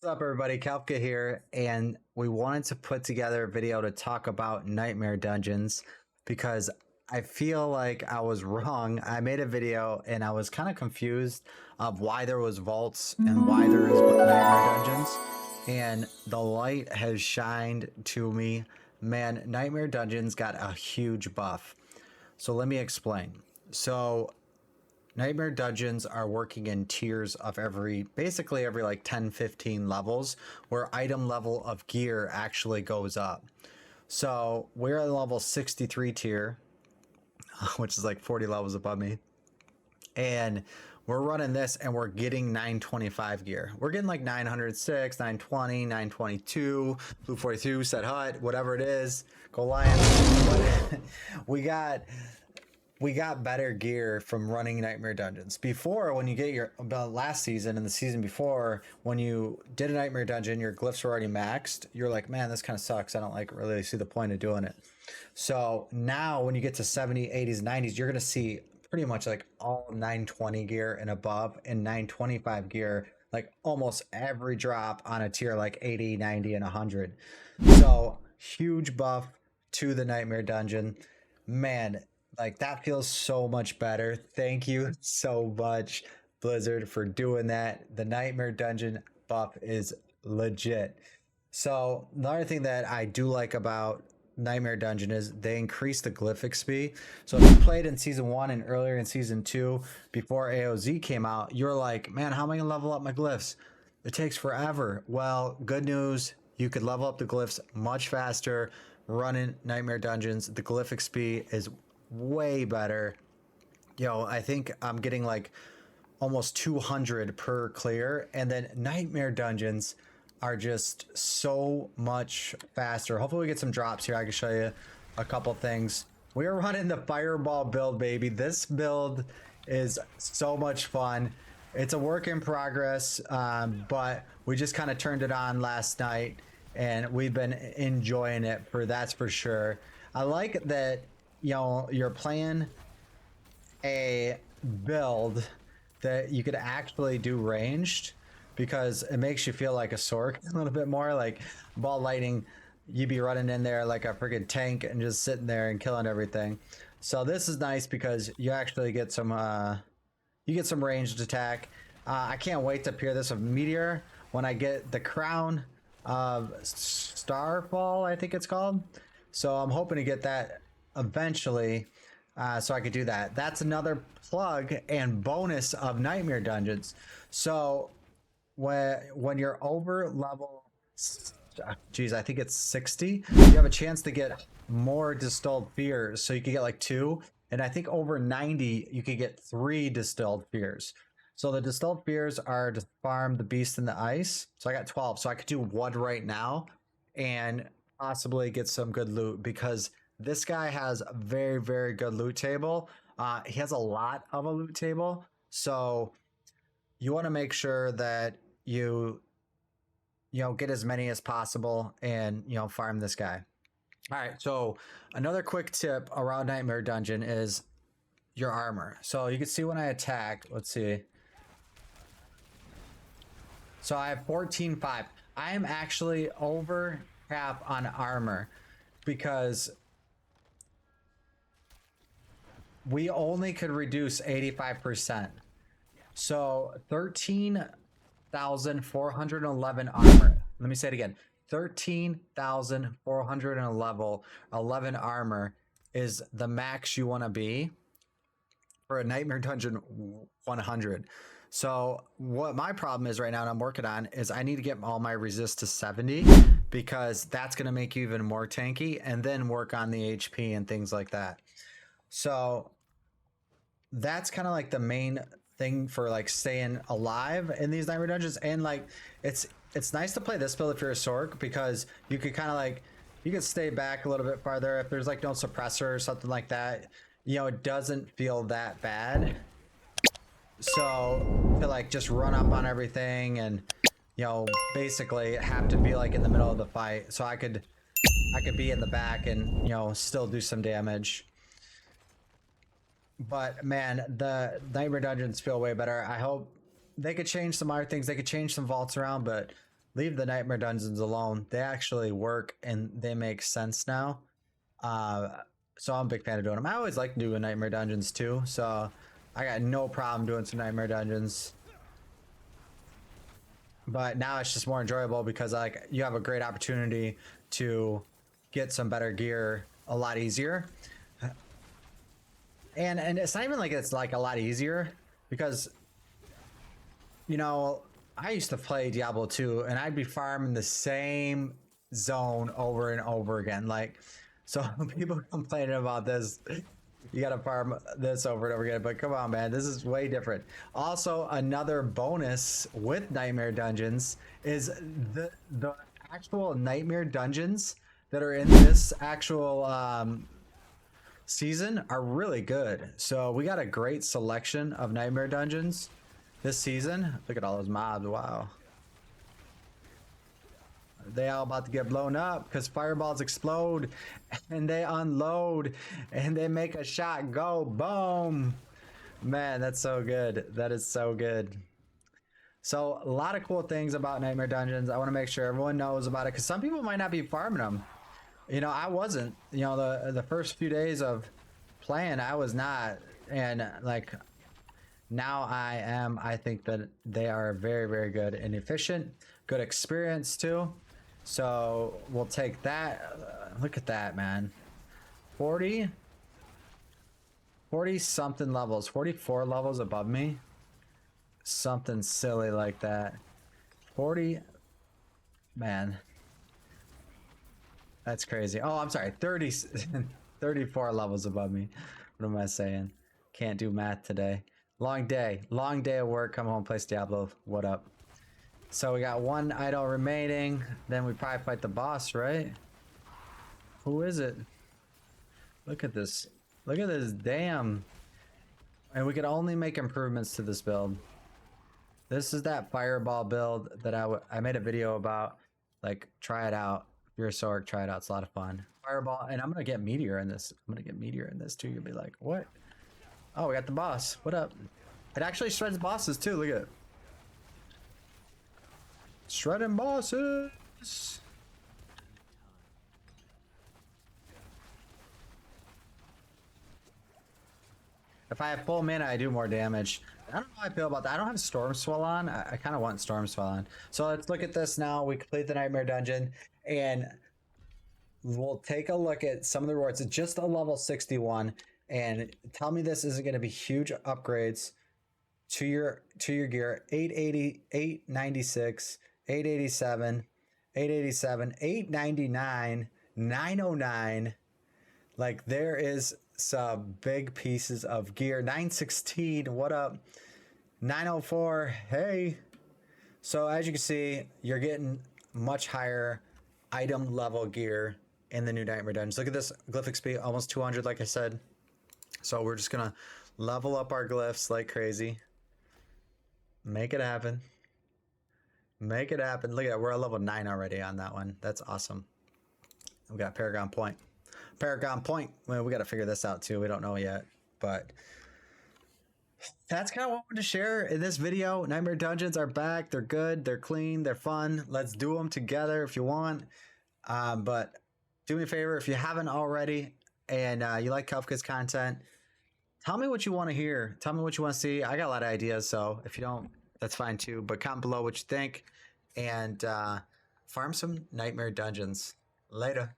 What's up, everybody? Kalpka here, and we wanted to put together a video to talk about Nightmare Dungeons because I feel like I was wrong. I made a video and I was kind of confused of why there was vaults and why there is Nightmare Dungeons, and the light has shined to me. Man, Nightmare Dungeons got a huge buff. So let me explain. So Nightmare Dungeons are working in tiers of basically every like 10, 15 levels where item level of gear actually goes up. So we're at level 63 tier, which is like 40 levels above me. And we're running this and we're getting 925 gear. We're getting like 906, 920, 922, Blue 42, Set Hut, whatever it is. Go Lions. we got better gear from running Nightmare Dungeons. Before, when you get your last season and the season before, when you did a Nightmare Dungeon, your glyphs were already maxed. You're like, man, this kind of sucks. I don't like really see the point of doing it. So now when you get to 70, 80s, 90s, you're going to see pretty much like all 920 gear and above and 925 gear, like almost every drop on a tier like 80, 90, and 100. So huge buff to the Nightmare Dungeon. Man, like that feels so much better. Thank you so much, Blizzard, for doing that. The Nightmare Dungeon buff is legit. So another thing that I do like about Nightmare Dungeon is they increase the glyph XP. So if you played in season 1 and earlier in season 2 before AOZ came out, you're like, man, how am I gonna level up my glyphs? It takes forever. Well, good news, you could level up the glyphs much faster running Nightmare Dungeons. The glyph XP is way better. I think I'm getting like almost 200 per clear, and then Nightmare Dungeons are just so much faster. Hopefully we get some drops here. I can show you a couple things. We are running the Fireball build, baby. This build is so much fun. It's a work in progress, but we just kind of turned it on last night and we've been enjoying it, that's for sure. I like that you're playing a build that you could actually do ranged, because it makes you feel like a Sorc a little bit more. Like ball lightning, you'd be running in there like a freaking tank and just sitting there and killing everything. So this is nice because you actually get some ranged attack. I can't wait to pair this with Meteor when I get the crown of Starfall, I think it's called. So I'm hoping to get that eventually, so I could do that. That's another plug and bonus of Nightmare Dungeons. So when you're over level, geez, I think it's 60, you have a chance to get more Distilled Fears. So you could get like 2, and I think over 90 you could get 3 Distilled Fears. So the Distilled Fears are to farm the Beast in the Ice. So I got 12, so I could do 1 right now and possibly get some good loot, because this guy has a very, very good loot table. He has a lot of a loot table, so you want to make sure that you get as many as possible and farm this guy. All right, so another quick tip around Nightmare Dungeon is your armor. So you can see when I attack, let's see. So I have 14.5. I am actually over cap on armor because we only could reduce 85%. So 13,411 armor. Let me say it again. 13,411 armor is the max you want to be for a Nightmare Dungeon 100. So what my problem is right now, and I'm working on, is I need to get all my resist to 70, because that's going to make you even more tanky, and then work on the HP and things like that. So that's kind of like the main thing for like staying alive in these Nightmare Dungeons. And like it's nice to play this build if you're a Sorc, because you could kind of like, you could stay back a little bit farther if there's like no suppressor or something like that. It doesn't feel that bad. So to like just run up on everything and basically have to be like in the middle of the fight, so I could be in the back and still do some damage. But man, the Nightmare Dungeons feel way better. I hope they could change some other things. They could change some vaults around, but leave the nightmare dungeons alone. They actually work and they make sense now. So I'm a big fan of doing them. I always like doing nightmare dungeons too, so I got no problem doing some nightmare dungeons. But now it's just more enjoyable because like you have a great opportunity to get some better gear a lot easier. And it's not even like it's like a lot easier because you know, I used to play Diablo 2 and I'd be farming the same zone over and over again. Like, so people complaining about this, you gotta farm this over and over again. But come on, man, this is way different. Also, another bonus with Nightmare Dungeons is the actual Nightmare Dungeons that are in this actual season are really good. So we got a great selection of Nightmare Dungeons this season. Look at all those mobs. Wow. They all about to get blown up because fireballs explode and they unload and they make a shot go boom. Man, that's so good. That is so good. So a lot of cool things about Nightmare Dungeons. I want to make sure everyone knows about it because some people might not be farming them. You know, I wasn't. You know, the first few days of playing, I was not. And like now I am. I think that they are very, very good and efficient. Good experience too. So we'll take that. Look at that, man. 40 something levels, 44 levels above me. Something silly like that. 40, man. That's crazy. Oh, I'm sorry. 30, 34 levels above me. What am I saying? Can't do math today. Long day of work. Come home, play Diablo. What up? So we got one idol remaining. Then we probably fight the boss, right? Who is it? Look at this. Look at this. Damn. And we could only make improvements to this build. This is that fireball build that I made a video about. Like, try it out. If you're a Sorc, try it out. It's a lot of fun. Fireball. And I'm going to get meteor in this. I'm going to get meteor in this too. You'll be like, what? Oh, we got the boss. What up? It actually shreds bosses too. Look at it. Shredding bosses. If I have full mana, I do more damage. I don't know how I feel about that. I don't have Storm Swell on. I kind of want Storm Swell on. So let's look at this now. We complete the Nightmare Dungeon, and we'll take a look at some of the rewards. It's just a level 61, and tell me this isn't going to be huge upgrades to your gear. 880, 896, 887, 887, 899, 909. Like there is some big pieces of gear. 916, what up? 904, hey. So as you can see, you're getting much higher item level gear in the new Nightmare Dungeons. Look at this glyph XP, almost 200 like I said. So we're just gonna level up our glyphs like crazy. Make it happen. Make it happen. Look at that, we're at level 9 already on that one. That's awesome. We got Paragon Point. Paragon Point. Well, we got to figure this out too. We don't know yet, but that's kind of what I wanted to share in this video. Nightmare Dungeons are back. They're good. They're clean. They're fun. Let's do them together if you want. But do me a favor if you haven't already and you like Kafka's content, tell me what you want to hear. Tell me what you want to see. I got a lot of ideas, so if you don't, that's fine too. But comment below what you think and farm some Nightmare Dungeons. Later.